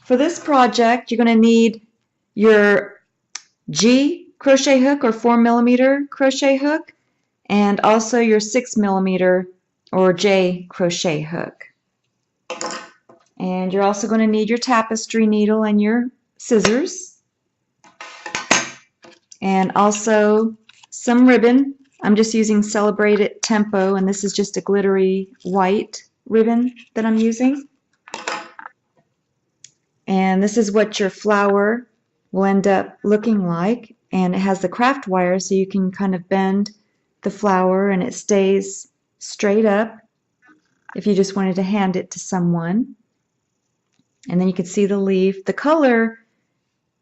For this project, you're going to need your G crochet hook or 4mm crochet hook, and also your 6mm or J crochet hook. And you're also going to need your tapestry needle and your scissors, and also some ribbon. I'm just using Celebrated Tempo, and this is just a glittery white ribbon that I'm using. And this is what your flower will end up looking like, and it has the craft wire so you can kind of bend the flower and it stays straight up if you just wanted to hand it to someone. And then you can see the leaf. The color,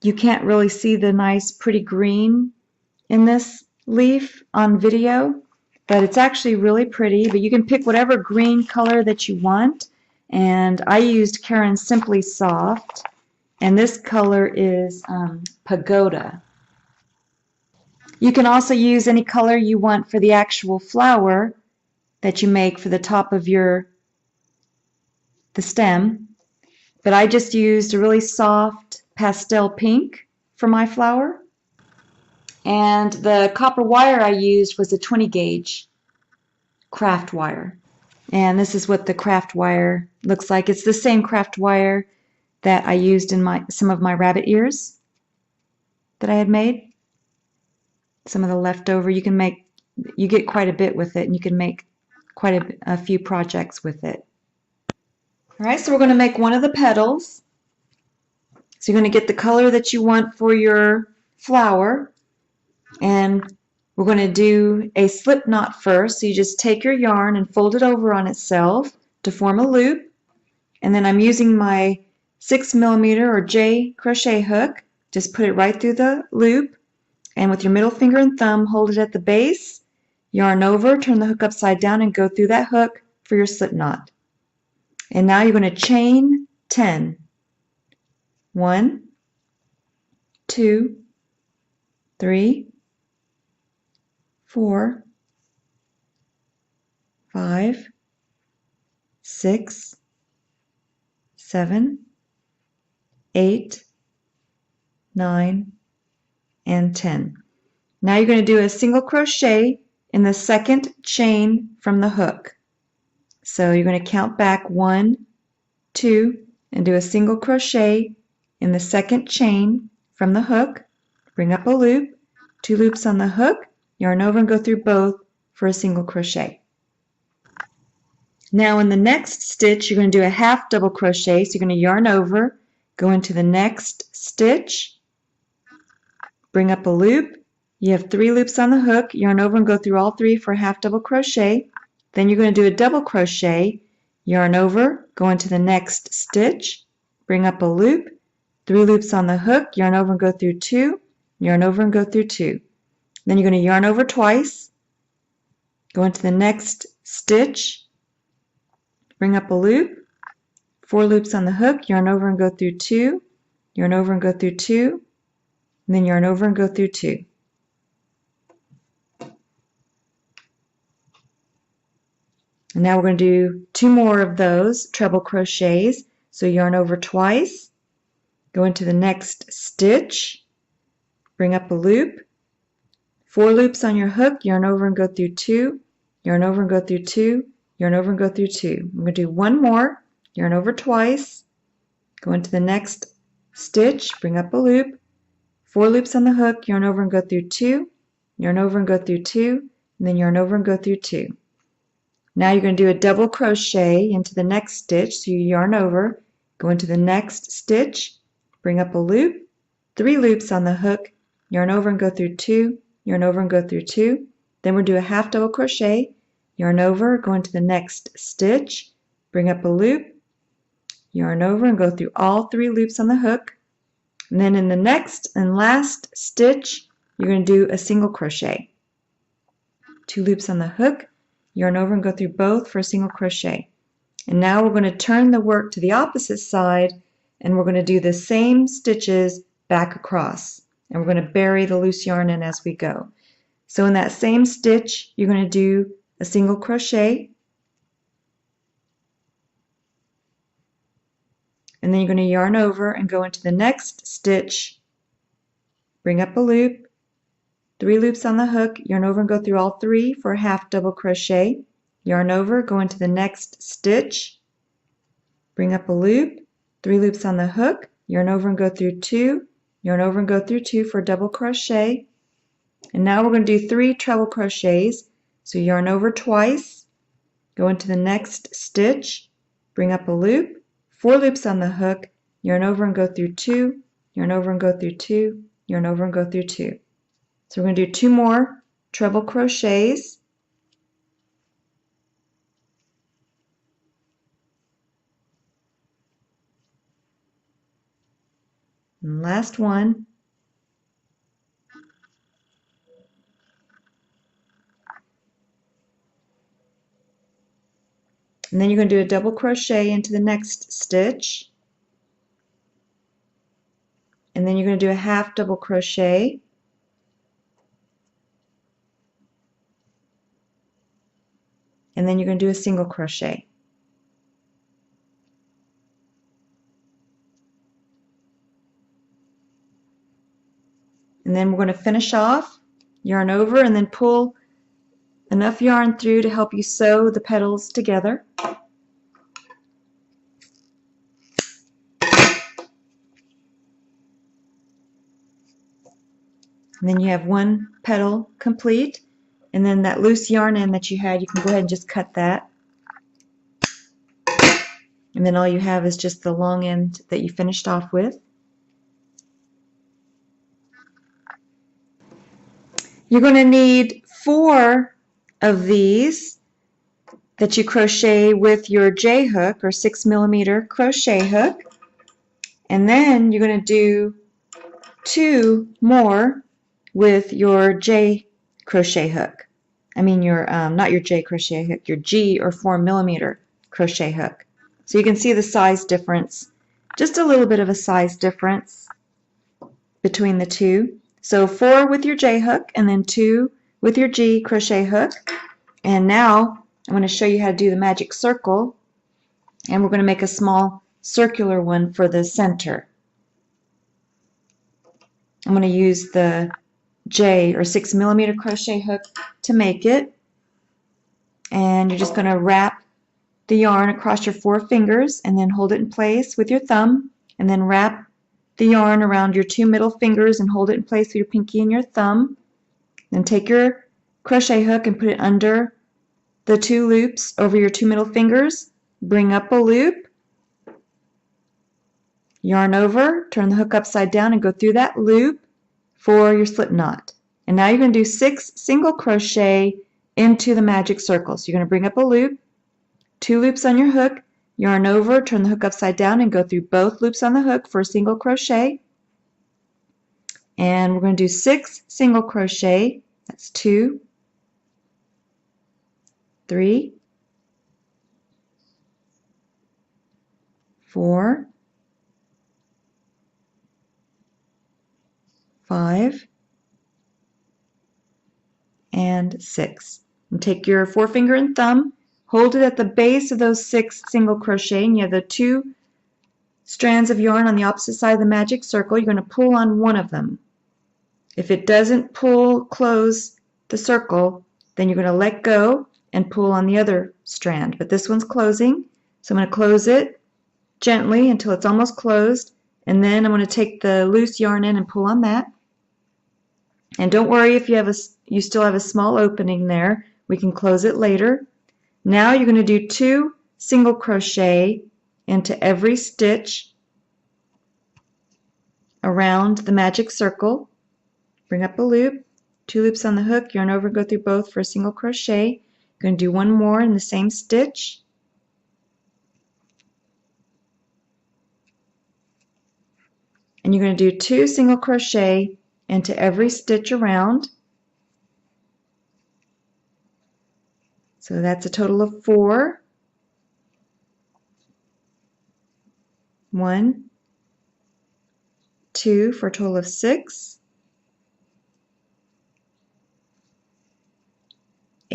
you can't really see the nice pretty green in this leaf on video, but it's actually really pretty. But you can pick whatever green color that you want, and I used Karen's Simply Soft, and this color is Pagoda. You can also use any color you want for the actual flower that you make for the top of the stem, but I just used a really soft pastel pink for my flower. And the copper wire I used was a 20 gauge craft wire. And this is what the craft wire looks like. It's the same craft wire that I used in some of my rabbit ears that I had made. Some of the leftover, you get quite a bit with it, and you can make quite a few projects with it. Alright, so we're going to make one of the petals. So you're going to get the color that you want for your flower. And we're going to do a slip knot first. So you just take your yarn and fold it over on itself to form a loop. And then I'm using my 6mm or J crochet hook. Just put it right through the loop. And with your middle finger and thumb, hold it at the base. Yarn over, turn the hook upside down, and go through that hook for your slip knot. And now you're going to chain 10. 1, 2, 3, 4, 5, 6, 7, 8, 9, and 10. Now you're going to do a single crochet in the second chain from the hook. So you're going to count back 1, 2, and do a single crochet in the second chain from the hook. Bring up a loop, 2 loops on the hook, yarn over and go through both for a single crochet. Now in the next stitch, you're going to do a half double crochet. So you're going to yarn over, go into the next stitch, bring up a loop. You have 3 loops on the hook, yarn over and go through all 3 for a half double crochet. Then you're going to do a double crochet, yarn over, go into the next stitch, bring up a loop, 3 loops on the hook, yarn over and go through 2, yarn over and go through 2. Then you're going to yarn over twice, go into the next stitch, bring up a loop, 4 loops on the hook, yarn over and go through 2, yarn over and go through 2, and then yarn over and go through 2. And now we're going to do 2 more of those treble crochets. So yarn over twice, go into the next stitch, bring up a loop, 4 loops on your hook, yarn over and go through 2, yarn over and go through 2, yarn over and go through 2. I'm going to do 1 more, yarn over twice, go into the next stitch, bring up a loop, 4 loops on the hook, yarn over and go through 2, yarn over and go through 2, and then yarn over and go through 2. Now you're going to do a double crochet into the next stitch. So you yarn over, go into the next stitch, bring up a loop, 3 loops on the hook, yarn over and go through 2, yarn over and go through 2. Then we'll do a half double crochet, yarn over, go into the next stitch, bring up a loop, yarn over and go through all 3 loops on the hook. And then in the next and last stitch, you're going to do a single crochet. 2 loops on the hook, yarn over and go through both for a single crochet. And now we're going to turn the work to the opposite side, and we're going to do the same stitches back across. And we're going to bury the loose yarn in as we go. So in that same stitch, you're going to do a single crochet. and then you're going to yarn over and go into the next stitch, bring up a loop, 3 loops on the hook, yarn over and go through all 3 for a half double crochet, yarn over, go into the next stitch, bring up a loop, 3 loops on the hook, yarn over and go through 2, yarn over and go through 2 for a double crochet, and now we're going to do 3 treble crochets. So yarn over twice, go into the next stitch, bring up a loop, 4 loops on the hook, yarn over and go through 2, yarn over and go through 2, yarn over and go through 2. So we're going to do 2 more treble crochets. And last one. And then you're going to do a double crochet into the next stitch. And then you're going to do a half double crochet. And then you're going to do a single crochet. And then we're going to finish off, yarn over, and then pull enough yarn through to help you sew the petals together. And then you have one petal complete, and then that loose yarn end that you had, you can go ahead and just cut that. And then all you have is just the long end that you finished off with. You're going to need 4 of these that you crochet with your J hook or 6mm crochet hook. And then you're going to do 2 more with your J crochet hook. I mean your, not your J crochet hook, your G or 4mm crochet hook. So you can see the size difference, just a little bit of a size difference between the two. So 4 with your J hook and then 2 with your G crochet hook. And now I'm going to show you how to do the magic circle, and we're going to make a small circular one for the center. I'm going to use the J or 6mm crochet hook to make it, and you're just going to wrap the yarn across your 4 fingers and then hold it in place with your thumb, and then wrap the yarn around your 2 middle fingers and hold it in place with your pinky and your thumb. Then take your crochet hook and put it under the 2 loops over your 2 middle fingers, bring up a loop, yarn over, turn the hook upside down and go through that loop for your slip knot. And now you're going to do 6 single crochet into the magic circle. So you're going to bring up a loop, 2 loops on your hook, yarn over, turn the hook upside down and go through both loops on the hook for a single crochet. And we're going to do 6 single crochet. That's 2, 3, 4, 5, and 6. And take your forefinger and thumb, hold it at the base of those 6 single crochet, and you have the 2 strands of yarn on the opposite side of the magic circle. You're going to pull on one of them. If it doesn't close the circle, then you're going to let go and pull on the other strand. But this one's closing, so I'm going to close it gently until it's almost closed, and then I'm going to take the loose yarn in and pull on that. And don't worry if you still have a small opening there. We can close it later. Now you're going to do 2 single crochet into every stitch around the magic circle. Bring up a loop, 2 loops on the hook, yarn over, go through both for a single crochet. You're going to do 1 more in the same stitch. And you're going to do 2 single crochet into every stitch around. So that's a total of 4. 1, 2 for a total of 6.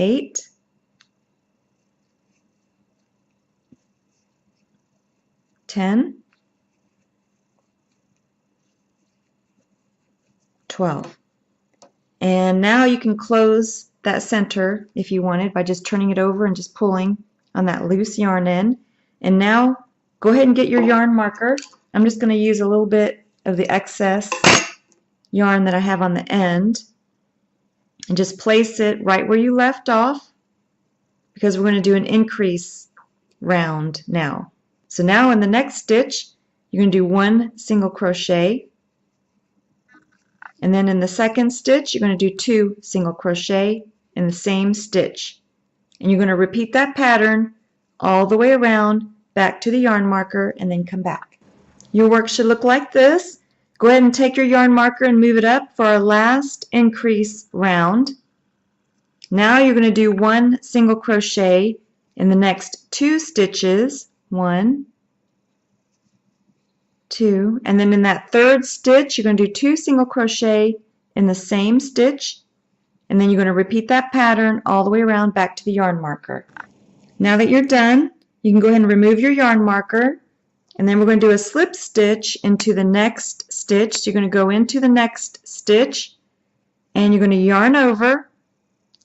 8, 10, 12. And now you can close that center if you wanted by just turning it over and just pulling on that loose yarn end. And now go ahead and get your yarn marker. I'm just going to use a little bit of the excess yarn that I have on the end and just place it right where you left off, because we're going to do an increase round now. So now in the next stitch you're going to do 1 single crochet, and then in the second stitch you're going to do 2 single crochet in the same stitch, and you're going to repeat that pattern all the way around back to the yarn marker and then come back. Your work should look like this. Go ahead and take your yarn marker and move it up for our last increase round. Now you're going to do 1 single crochet in the next 2 stitches, 1, 2, and then in that third stitch you're going to do 2 single crochet in the same stitch, and then you're going to repeat that pattern all the way around back to the yarn marker. Now that you're done, you can go ahead and remove your yarn marker, and then we're going to do a slip stitch into the next stitch. So you're going to go into the next stitch and you're going to yarn over,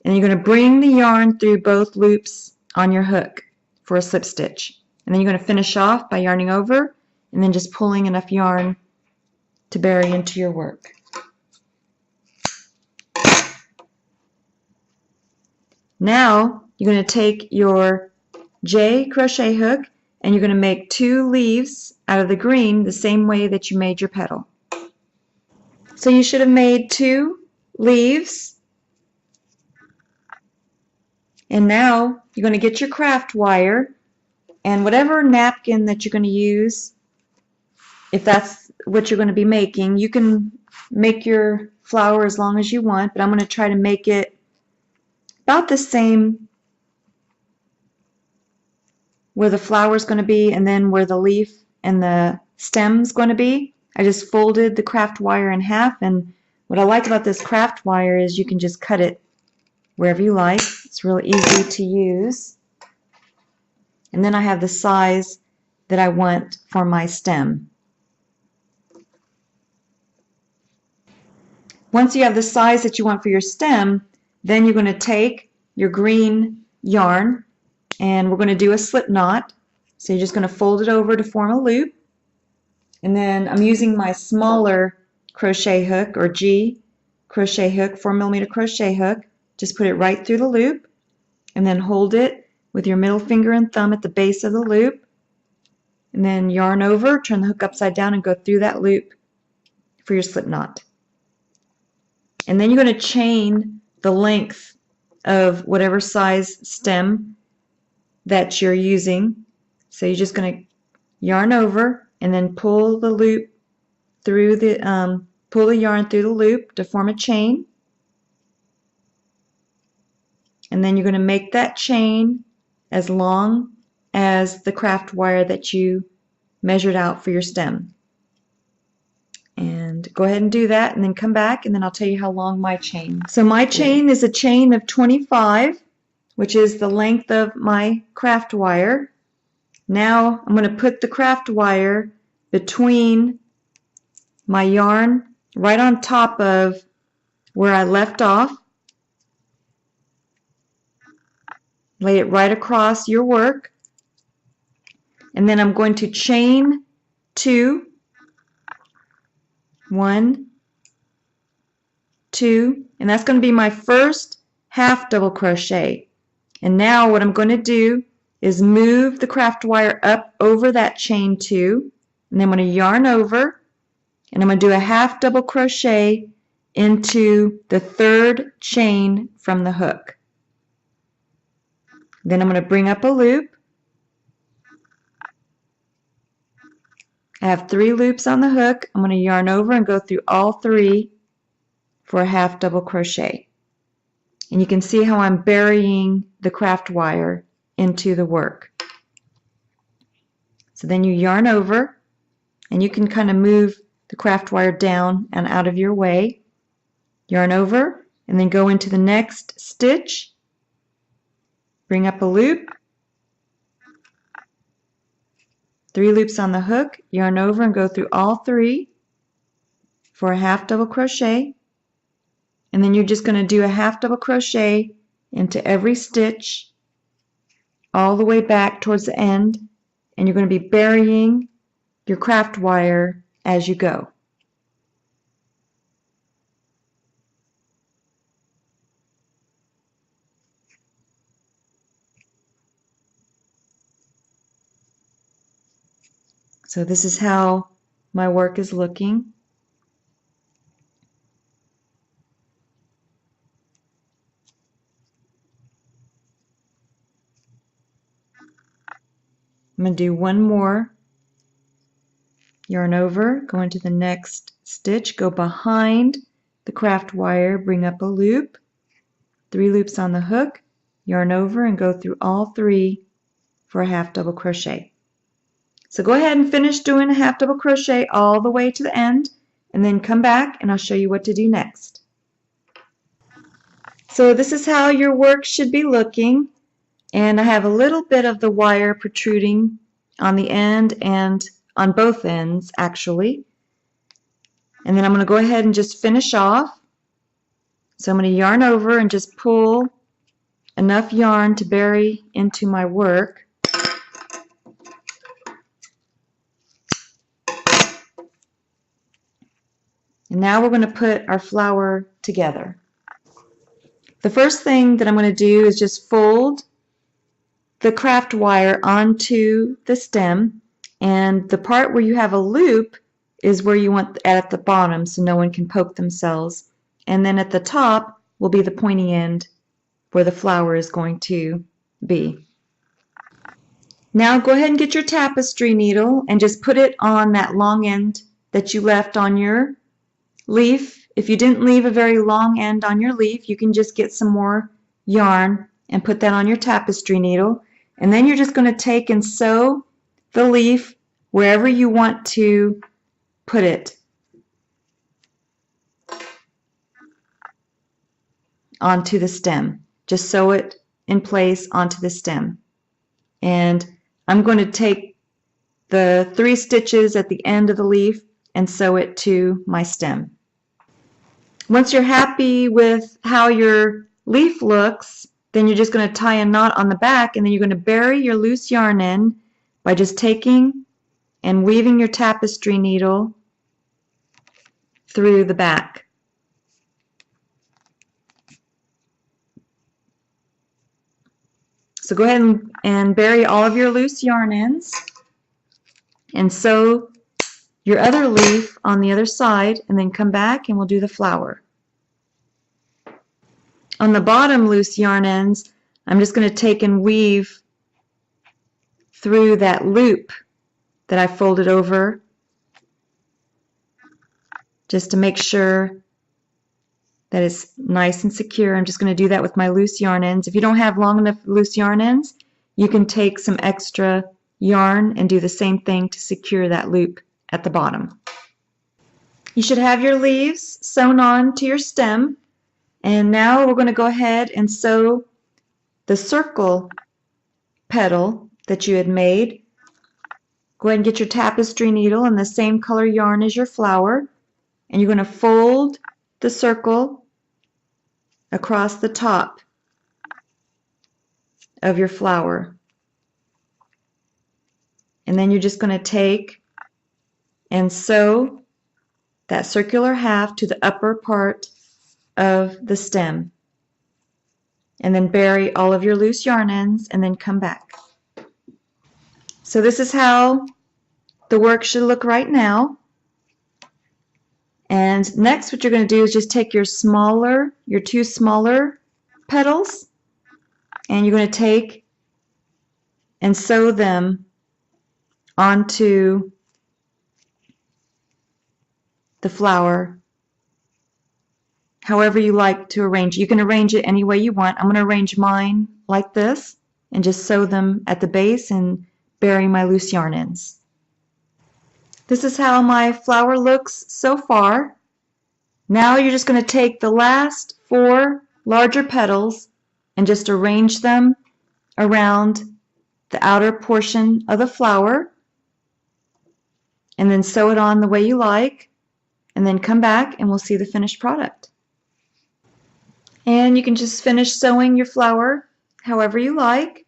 and you're going to bring the yarn through both loops on your hook for a slip stitch. And then you're going to finish off by yarning over and then just pulling enough yarn to bury into your work. Now you're going to take your J crochet hook and you're going to make 2 leaves out of the green the same way that you made your petal. So you should have made 2 leaves, and now you're going to get your craft wire and whatever napkin that you're going to use, if that's what you're going to be making. You can make your flower as long as you want, but I'm going to try to make it about the same where the flower is going to be and then where the leaf and the stem is going to be. I just folded the craft wire in half, and what I like about this craft wire is you can just cut it wherever you like. It's really easy to use. And then I have the size that I want for my stem. Once you have the size that you want for your stem, then you're going to take your green yarn and we're going to do a slip knot. So you're just going to fold it over to form a loop, and then I'm using my smaller crochet hook, or G crochet hook, 4mm crochet hook. Just put it right through the loop and then hold it with your middle finger and thumb at the base of the loop, and then yarn over, turn the hook upside down and go through that loop for your slip knot. And then you're going to chain the length of whatever size stem that you're using. So you're just going to yarn over and then pull the loop through the pull the yarn through the loop to form a chain, and then you're going to make that chain as long as the craft wire that you measured out for your stem. And go ahead and do that and then come back and then I'll tell you how long my chain. So my chain is a chain of 25, which is the length of my craft wire. Now I'm going to put the craft wire between my yarn right on top of where I left off. Lay it right across your work, and then I'm going to chain 2, 1, 2, and that's going to be my first half double crochet. And now what I'm going to do is move the craft wire up over that chain 2, and then I'm going to yarn over, and I'm going to do a half double crochet into the third chain from the hook. Then I'm going to bring up a loop. I have 3 loops on the hook. I'm going to yarn over and go through all 3 for a half double crochet. And you can see how I'm burying the craft wire into the work. So then you yarn over, and you can kind of move the craft wire down and out of your way. Yarn over, and then go into the next stitch. Bring up a loop, 3 loops on the hook, yarn over and go through all 3 for a half double crochet, and then you're just going to do a half double crochet into every stitch all the way back towards the end, and you're going to be burying your craft wire as you go. So this is how my work is looking. I'm going to do one more. Yarn over, go into the next stitch, go behind the craft wire, bring up a loop, 3 loops on the hook, yarn over and go through all 3 for a half double crochet. So go ahead and finish doing a half double crochet all the way to the end, and then come back and I'll show you what to do next. So this is how your work should be looking, and I have a little bit of the wire protruding on the end and on both ends actually. And then I'm going to go ahead and just finish off. So I'm going to yarn over and just pull enough yarn to bury into my work. And now we're going to put our flower together. The first thing that I'm going to do is just fold the craft wire onto the stem, and the part where you have a loop is where you want at the bottom so no one can poke themselves, and then at the top will be the pointy end where the flower is going to be. Now go ahead and get your tapestry needle and just put it on that long end that you left on your leaf. If you didn't leave a very long end on your leaf, you can just get some more yarn and put that on your tapestry needle, and then you're just going to take and sew the leaf wherever you want to put it onto the stem. Just sew it in place onto the stem. And I'm going to take the 3 stitches at the end of the leaf and sew it to my stem. Once you're happy with how your leaf looks, then you're just going to tie a knot on the back, and then you're going to bury your loose yarn in by just taking and weaving your tapestry needle through the back. So go ahead and bury all of your loose yarn ends and sew your other leaf on the other side, and then come back and we'll do the flower. On the bottom loose yarn ends, I'm just going to take and weave through that loop that I folded over just to make sure that it's nice and secure. I'm just going to do that with my loose yarn ends. If you don't have long enough loose yarn ends, you can take some extra yarn and do the same thing to secure that loop at the bottom. You should have your leaves sewn on to your stem, and now we're going to go ahead and sew the circle petal that you had made. Go ahead and get your tapestry needle and the same color yarn as your flower, and you're going to fold the circle across the top of your flower. And then you're just going to take and sew that circular half to the upper part of the stem, and then bury all of your loose yarn ends and then come back. So this is how the work should look right now. And next what you're going to do is just take your 2 smaller petals, and you're going to take and sew them onto the flower however you like to arrange. You can arrange it any way you want. I'm going to arrange mine like this and just sew them at the base and bury my loose yarn ends. This is how my flower looks so far. Now you're just going to take the last 4 larger petals and just arrange them around the outer portion of the flower, and then sew it on the way you like, and then come back and we'll see the finished product. then you can just finish sewing your flower however you like.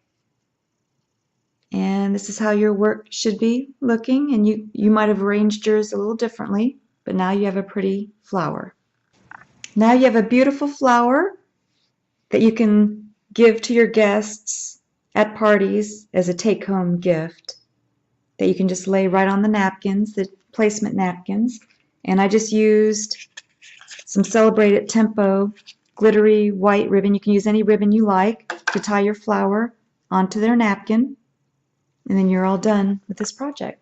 And this is how your work should be looking, and you might have arranged yours a little differently, but now you have a pretty flower. Now you have a beautiful flower that you can give to your guests at parties as a take-home gift that you can just lay right on the napkins, the placement napkins. And I just used some Celebrate It Tempo glittery white ribbon. You can use any ribbon you like to tie your flower onto their napkin. And then you're all done with this project.